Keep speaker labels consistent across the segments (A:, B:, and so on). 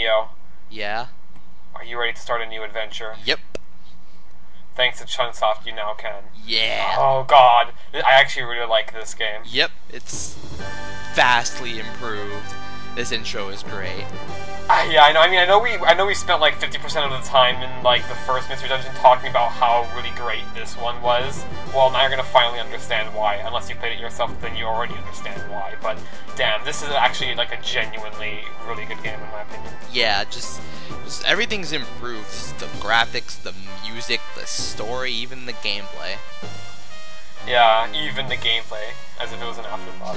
A: Neo,
B: Yeah.
A: are you ready to start a new adventure?
B: Yep.
A: Thanks to Chunsoft, you now can.
B: Yeah.
A: Oh god, I actually really like this game.
B: Yep. It's vastly improved. This intro is great.
A: Yeah, I know. I mean, I know we spent like 50% of the time in like the first Mystery Dungeon talking about how really great this one was. Well, now you're gonna finally understand why. Unless you played it yourself, then you already understand why. But damn, this is actually like a genuinely really good game in my opinion.
B: Yeah, just everything's improved. The graphics, the music, the story, even the gameplay.
A: Yeah, even the gameplay, as if it was an afterthought.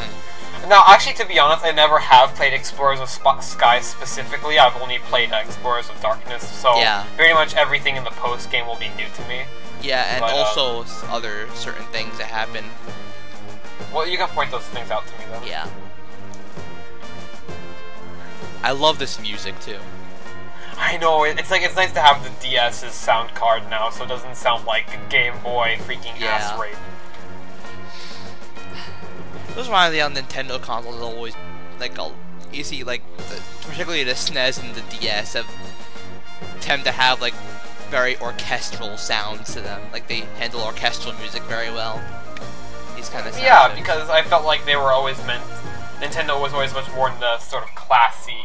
A: Now, actually, to be honest, I never have played Explorers of Sky specifically. I've only played Explorers of Darkness, so
B: yeah.
A: Pretty much everything in the post-game will be new to me.
B: Yeah, and
A: but,
B: also other certain things that happen.
A: Well, you can point those things out to me, though.
B: Yeah. I love this music, too.
A: I know, it's nice to have the DS's sound card now, so it doesn't sound like Game Boy freaking ass rape.
B: Those why the Nintendo consoles always, like, you see, like, particularly the SNES and the DS tend to have, like, very orchestral sounds to them. Like, they handle orchestral music very well. These kind of sounds.
A: Yeah, because I felt like they were always Nintendo was always much more in the sort of classy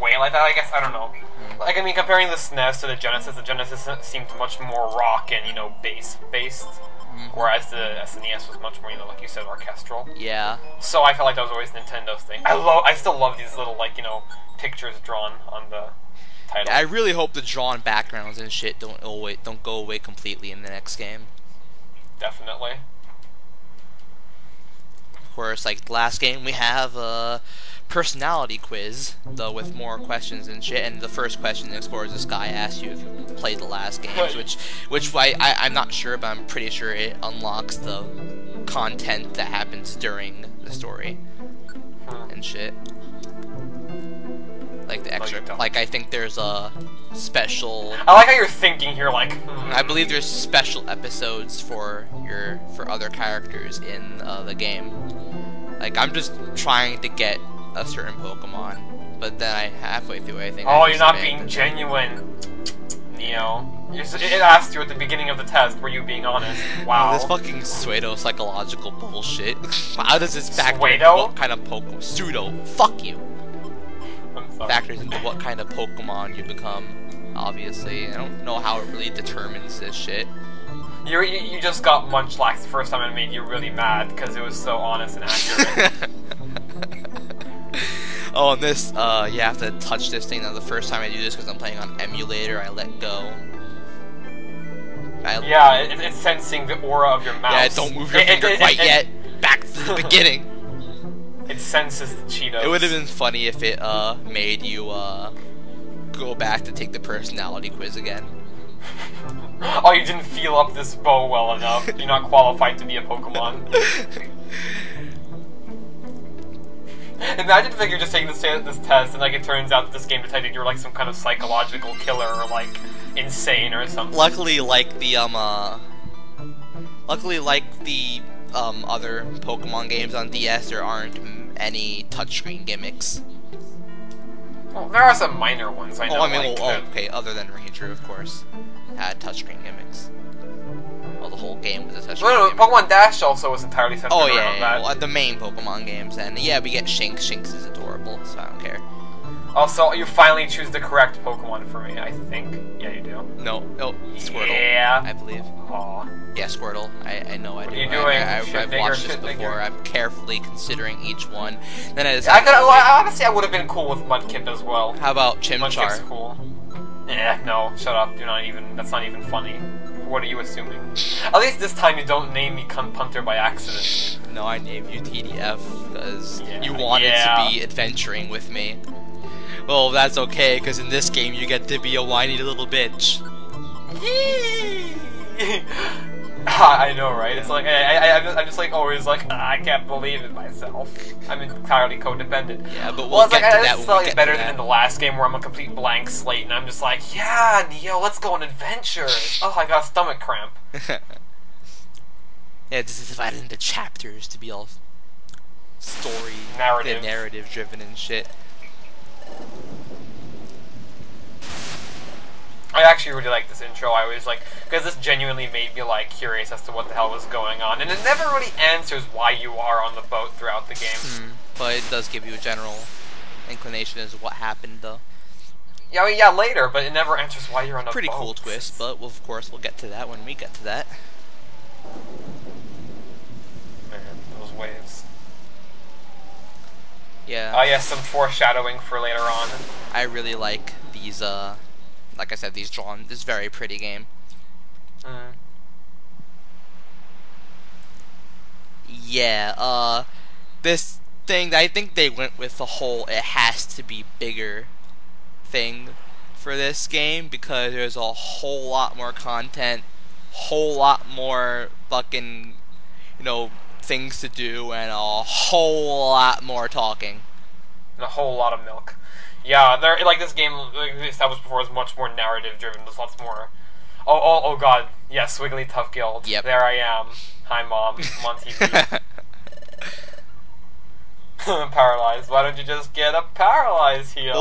A: way like that, I guess. I don't know. Like, I mean, comparing the SNES to the Genesis seemed much more rock and, you know, bass-based. Whereas the SNES was much more, you know, like you said, orchestral.
B: Yeah.
A: So I felt like that was always Nintendo's thing. I still love these little, like, you know, pictures drawn on the title.
B: Yeah, I really hope the drawn backgrounds and shit don't go away completely in the next game.
A: Definitely.
B: Of course, like the last game, we have a personality quiz, though with more questions and shit. And the first question in Explorers of Sky asks you if you played the last games, which I'm not sure, but I'm pretty sure it unlocks the content that happens during the story and shit. Like the extra, like I think there's a special.
A: I like how you're thinking here, like.
B: I believe there's special episodes for other characters in the game. Like I'm just trying to get a certain Pokemon, but then halfway through I think.
A: Oh, you're not being genuine, Neo. It asked you at the beginning of the test, were you being honest? Wow.
B: Oh, this fucking pseudo-psychological bullshit. How does this factor into what kind of Pokemon? Pseudo. Fuck you.
A: I'm sorry.
B: Factors into what kind of Pokemon you become, obviously. I don't know how it really determines this shit.
A: You just got Munchlax the first time and it made you really mad because it was so honest and accurate.
B: Oh, and this, you have to touch this thing. Now, the first time I do this, because I'm playing on emulator, I let go.
A: Yeah, it's sensing the aura of your mouse.
B: Yeah, don't move your finger quite yet. Back to the beginning.
A: It senses the Cheetos.
B: It would have been funny if it, made you, go back to take the personality quiz again.
A: Oh, you didn't feel up this bow well enough. You're not qualified to be a Pokemon. Imagine if like, you're just taking this test and like it turns out that this game decided you're like some kind of psychological killer or like insane or something.
B: Luckily, like the other Pokemon games on DS, there aren't any touchscreen gimmicks.
A: Well, there are some minor ones. I know.
B: Oh, I mean,
A: like
B: okay, other than Ranger, of course, had touchscreen gimmicks. Well, the whole game was a touchscreen.
A: No,
B: gimmick.
A: Pokemon Dash also was entirely centered around that.
B: Well, the main Pokemon games, and yeah, we get Shinx. Shinx is adorable, so I don't care.
A: Also, you finally choose the correct Pokemon for me, I think. Yeah, you do.
B: No, Squirtle.
A: Yeah.
B: I believe.
A: Aww.
B: Yeah, Squirtle. I know I do.
A: What are you doing?
B: I've watched this before. I'm carefully considering each one. Then I
A: honestly, I would have been cool with Mudkip as well.
B: How about Chimchar?
A: Mudkip's cool. Yeah, no, shut up. That's not even funny. What are you assuming? At least this time you don't name me Cunt Punter by accident.
B: No, I named you TDF because you wanted to be adventuring with me. Well, that's okay, because in this game you get to be a whiny little bitch.
A: I know, right? It's like, I'm just like always like, I can't believe it myself. I'm entirely codependent.
B: Yeah, but we'll get to that when we get
A: better
B: to that.
A: than in the last game where I'm a complete blank slate and I'm just like, yeah, Neo, let's go on adventure. Oh, I got a stomach cramp.
B: Yeah, this is divided into chapters to be all narrative driven and shit.
A: actually really like this intro. I always like, because this genuinely made me like curious as to what the hell was going on, and it never really answers why you are on the boat throughout the game.
B: But it does give you a general inclination as to what happened, though.
A: Yeah, I mean, yeah, later, but it never answers why you're on a
B: Pretty
A: boat.
B: cool twist, but of course we'll get to that when we get to that.
A: Man, those waves.
B: Yeah.
A: Oh yeah, some foreshadowing for later on.
B: I really like these, like I said, this very pretty game. Yeah, this thing, I think they went with the whole, it has to be bigger thing for this game, because there's a whole lot more content, whole lot more fucking, you know, things to do, and a whole lot more talking.
A: And a whole lot of milk. Yeah, like this game, like we established before, is much more narrative driven. There's lots more. Oh god, yes, Wiggly Tough Guild.
B: Yep.
A: There I am. Hi mom, I'm on TV. Paralyzed. Why don't you just get a paralyzed heal?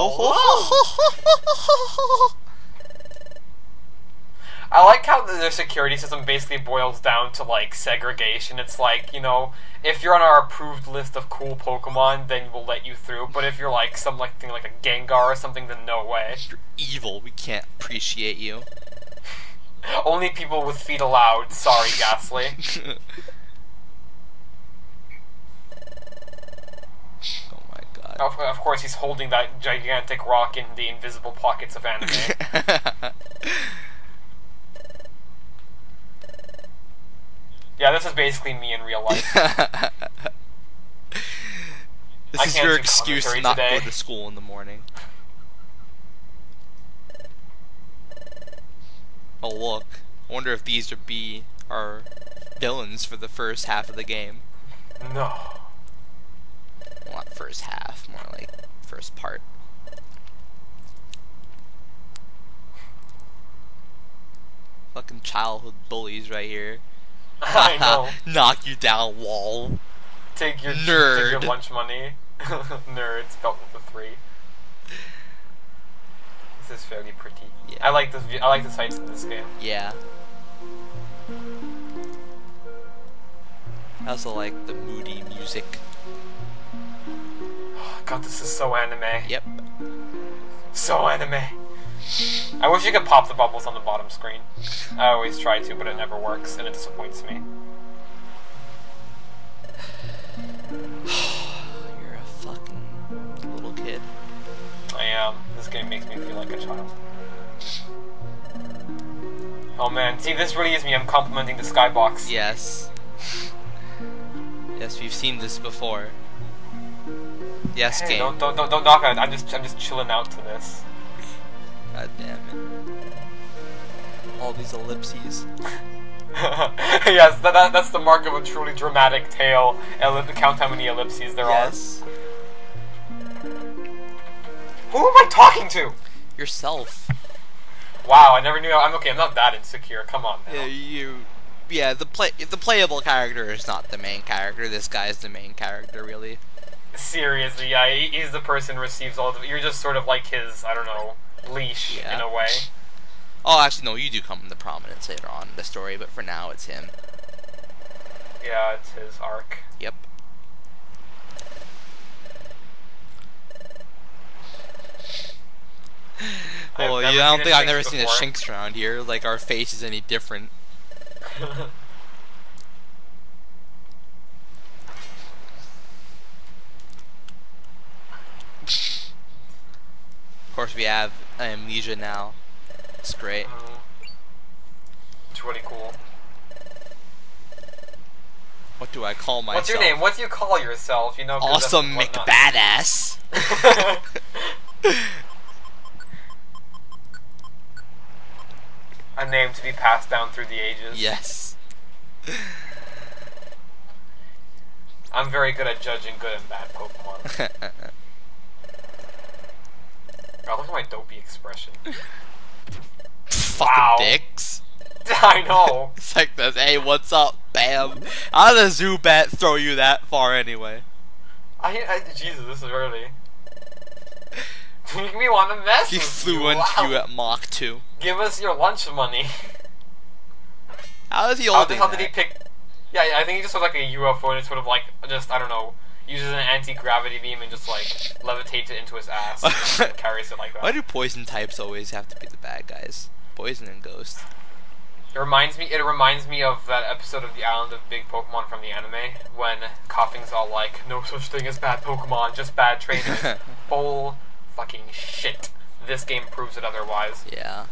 A: I like how their security system basically boils down to like segregation. It's like, you know, if you're on our approved list of cool Pokemon, then we'll let you through. But if you're like something like a Gengar or something, then no way.
B: You're evil. We can't appreciate you.
A: Only people with feet allowed. Sorry, Ghastly.
B: Oh my god.
A: Of course, he's holding that gigantic rock in the invisible pockets of anime. Yeah, this is basically me in real life.
B: This is your excuse to not
A: today.
B: go to school in the morning. Oh look, I wonder if these are villains for the first half of the game.
A: No.
B: Well, not first half, more like first part. Fucking childhood bullies right here.
A: I know.
B: Knock you down, wall.
A: Take your
B: Nerd.
A: Take your lunch money. Nerd spelled with a 3. This is fairly pretty.
B: Yeah.
A: I like this. I like the sights in this game.
B: Yeah. I also like the moody music.
A: God, this is so anime.
B: Yep.
A: So anime. I wish you could pop the bubbles on the bottom screen. I always try to, but it never works, and it disappoints me.
B: You're a fucking little kid.
A: I am. This game makes me feel like a child. Oh man, see, this really is me. I'm complimenting the skybox.
B: Yes. Yes, we've seen this before. Yes,
A: Hey,
B: game.
A: don't knock on it. I'm just chilling out to this.
B: God damn it. All these ellipses.
A: Yes, that's the mark of a truly dramatic tale. Count how many ellipses there are. Who am I talking to?
B: Yourself.
A: Wow, I never knew. I'm not that insecure. Come on now.
B: Yeah, the playable character is not the main character. This guy's the main character, really.
A: Seriously, yeah, he's the person who receives all the. You're just sort of like his, I don't know, leash in a way.
B: Oh, actually, no, you do come into prominence later on in the story, but for now, it's him.
A: Yeah, it's his arc.
B: Yep. Oh, I don't think I've never seen a Shinx around here. Like, our face is any different. Of course, we have Amnesia now. It's great.
A: It's really cool.
B: What do I call myself?
A: What's your name? What do you call yourself? You know,
B: Awesome McBadass.
A: A name to be passed down through the ages.
B: Yes.
A: I'm very good at judging good and bad Pokemon. God, look at my dopey expression.
B: Fucking dicks.
A: I know.
B: It's like this. Hey, what's up? Bam. How does Zubat throw you that far anyway?
A: Jesus, this is early. We want to mess
B: He
A: with
B: flew
A: you.
B: into you
A: Wow.
B: at Mach 2.
A: Give us your lunch money.
B: How is he
A: How the
B: holding
A: hell
B: that?
A: did he pick? Yeah, I think he just was like a UFO and it sort of like just I don't know, uses an anti-gravity beam and just like levitates it into his ass and carries it like that.
B: Why do poison types always have to be the bad guys? Poison and ghost.
A: It reminds me of that episode of the Island of Big Pokemon from the anime when Coughing's all like, "No such thing as bad Pokemon, just bad trainers." Bull fucking shit. This game proves it otherwise.
B: Yeah.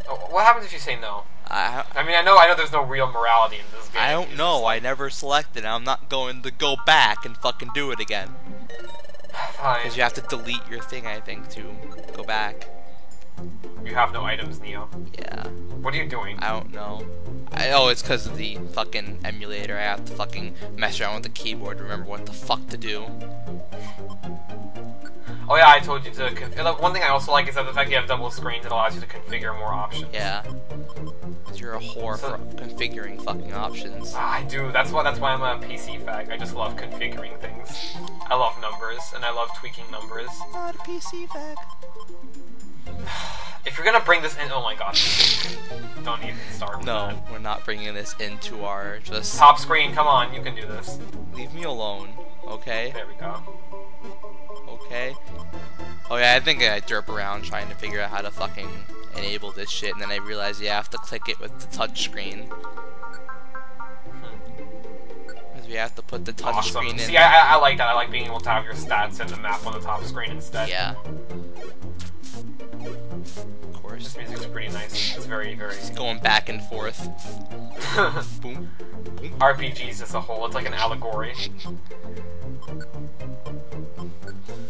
A: Oh, what happens if you say no?
B: I
A: mean, I know there's no real morality in this game.
B: I don't
A: It's
B: know.
A: just like,
B: I never selected. I'm not going to go back and fucking do it again.
A: fine.
B: Because you have to delete your thing, I think, to go back.
A: You have no items, Neo.
B: Yeah.
A: What are you doing?
B: I don't know. Oh, it's because of the fucking emulator. I have to fucking mess around with the keyboard to remember what the fuck to do.
A: Oh yeah, I told you to. One thing I also like is that the fact you have double screens, it allows you to configure more options.
B: Yeah. 'Cause you're a whore for configuring fucking options.
A: I do. That's why I'm a PC fag. I just love configuring things. I love numbers, and I love tweaking numbers.
B: Not a PC fag.
A: If you're gonna bring this in, oh my god, don't even start. With
B: No,
A: that.
B: we're not bringing this into our just.
A: Top screen, come on, you can do this.
B: Leave me alone, okay?
A: There we go.
B: Okay. Oh yeah, I think I derp around trying to figure out how to fucking enable this shit, and then I realized you have to click it with the touch screen. Because we have to put the touch
A: Awesome.
B: screen in.
A: See, I like that. I like being able to have your stats and the map on the top screen instead.
B: Yeah. Of course.
A: This music's pretty nice. It's very, very.
B: Going back and forth. Boom.
A: RPGs as a whole, it's like an allegory.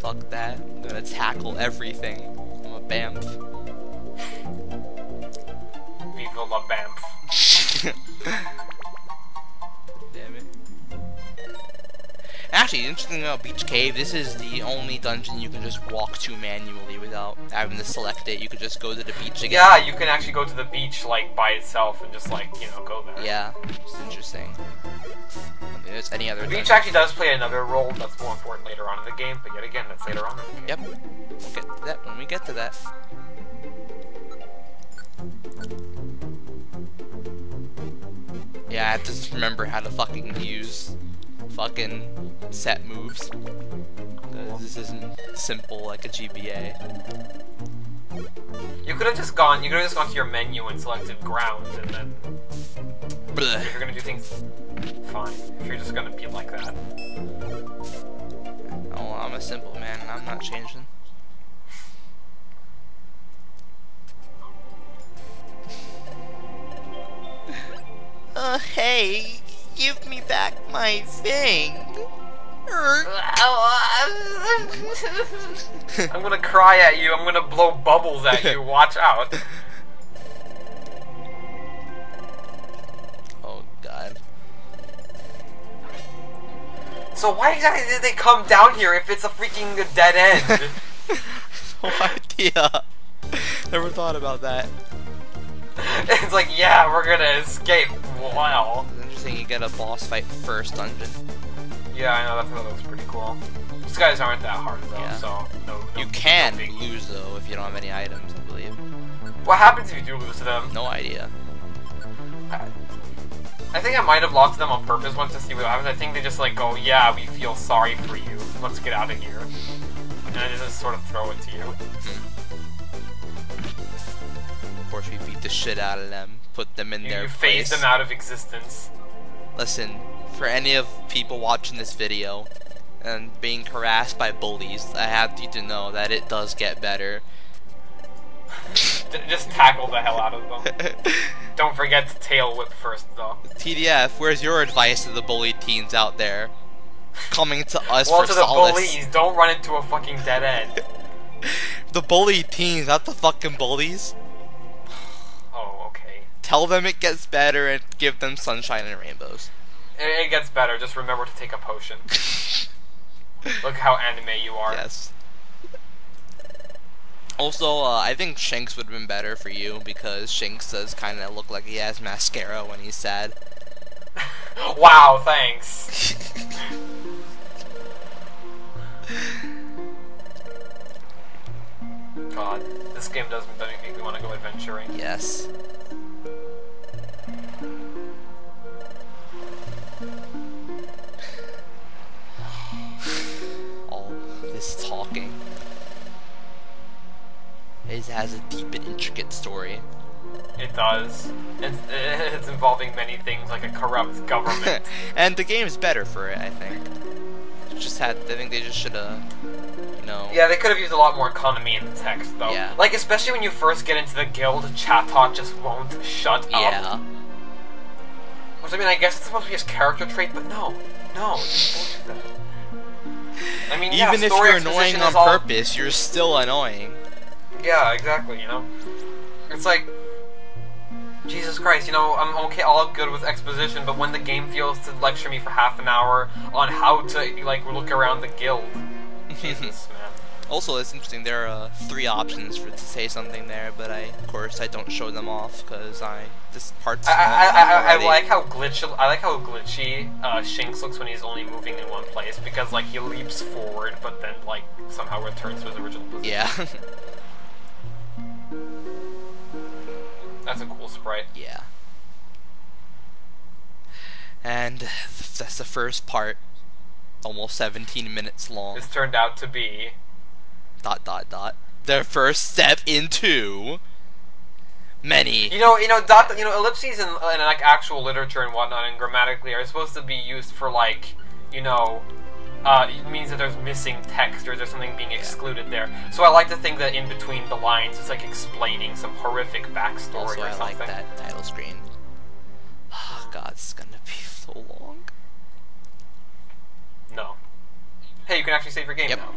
B: Fuck that. I'm gonna tackle everything. I'm a Bamf.
A: Viva la Bamf.
B: Damn it. Actually, interesting about Beach Cave, this is the only dungeon you can just walk to manually without having to select it. You could just go to the beach again.
A: Yeah, you can actually go to the beach, like, by itself and just, like, you know, go there.
B: Yeah, it's interesting. I don't think there's any other
A: The beach
B: dungeon.
A: actually does play another role that's more important later on in the game, but yet again, that's later on in the game.
B: Yep, we'll get to that when we get to that. Yeah, I have to just remember how to fucking use fucking set moves. Because this isn't simple like a GBA.
A: You could have just gone to your menu and selected ground, and then
B: Blech.
A: if you're gonna do things, fine. If you're just gonna be like that.
B: Oh, I'm a simple man and I'm not changing. Hey, give me back my thing.
A: I'm gonna cry at you, I'm gonna blow bubbles at you, watch out.
B: Oh god.
A: So why exactly did they come down here if it's a freaking dead end?
B: No idea. Never thought about that.
A: It's like, yeah, we're gonna escape. Wow.
B: It's interesting you get a boss fight first dungeon.
A: Yeah, I know, that looks pretty cool. These guys aren't that hard though,
B: Yeah.
A: so no.
B: You can
A: no biggie.
B: lose though if you don't have any items, I believe.
A: What happens if you do lose to them?
B: No idea.
A: I think I might have lost them on purpose once to see what happens. I think they just like go, yeah, we feel sorry for you. Let's get out of here. And then they just sort of throw it to you.
B: Of course we beat the shit out of them, put them in their
A: You
B: place.
A: phase them out of existence.
B: Listen, for any of people watching this video and being harassed by bullies, I have you to know that it does get better.
A: Just tackle the hell out of them. Don't forget to tail whip first, though.
B: TDF, where's your advice to the bullied teens out there? Coming to us
A: Well,
B: for
A: to the
B: solace.
A: bullies, don't run into a fucking dead end.
B: The bullied teens, not the fucking bullies.
A: Oh, okay.
B: Tell them it gets better and give them sunshine and rainbows.
A: It gets better, just remember to take a potion. Look how anime you are.
B: Yes. Also, I think Shanks would have been better for you because Shanks does kind of look like he has mascara when he's sad.
A: Wow, thanks. God, this game does make me want to go adventuring.
B: Yes. All this talking. It has a deep and intricate story.
A: It does. It's involving many things like a corrupt government.
B: And the game is better for it, I think. I think they just should have,
A: Yeah, they could have used a lot more economy in the text, though.
B: Yeah.
A: Like, especially when you first get into the guild, Chatot just won't shut up.
B: Yeah.
A: Which, I mean, I guess it's supposed to be his character trait, but no, just don't do that. I mean,
B: Even if
A: story
B: you're annoying
A: exposition
B: on
A: is all...
B: purpose, you're still annoying.
A: Yeah, exactly, It's like, Jesus Christ, I'm okay, all good with exposition, but when the game feels to lecture me for half an hour on how to, like, look around the guild. Jesus, man.
B: Also, it's interesting, there are 3 options to say something there, but of course, I don't show them off, because this part's
A: I like how glitchy Shinx looks when he's only moving in one place, because, like, he leaps forward, but then, like, somehow returns to his original position.
B: Yeah.
A: That's a cool sprite.
B: Yeah. And that's the first part. Almost 17 minutes long.
A: This turned out to be... ...
B: The first step into... many.
A: Ellipses in like actual literature and whatnot, and grammatically, are supposed to be used for, like, it means that there's missing text or there's something being excluded there. So I like to think that in between the lines it's like explaining some horrific backstory
B: also,
A: or something.
B: I like that title screen. Oh god, it's gonna be so long.
A: No. Hey, you can actually save your game now.